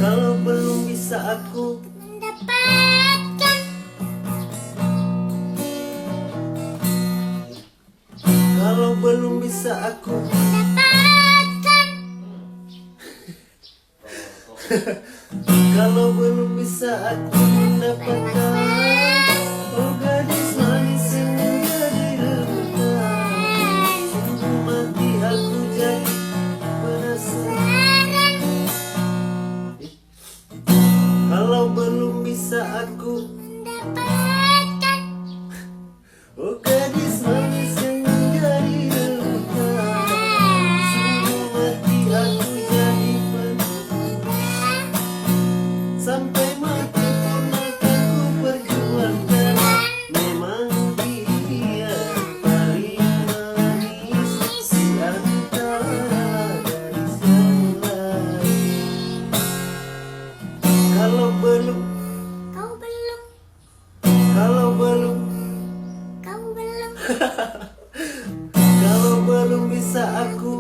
Kalau belum bisa aku mendapatkan, kalau belum bisa aku mendapatkan, kalau belum bisa aku mendapatkan, oh gadis manis yang menjadi rebutan, sungguh mati aku jadi penasaran. Kalau belum bisa aku mendapatkan, oh gadis manis yang menjadi rebutan, sungguh mati aku jadi penasaran. Sampai mati pun akan ku perjuangkan, memang dia paling manis di antara gadis yang lain. Kalau belum, kau belum, kalau belum, kau belum, kalau belum bisa aku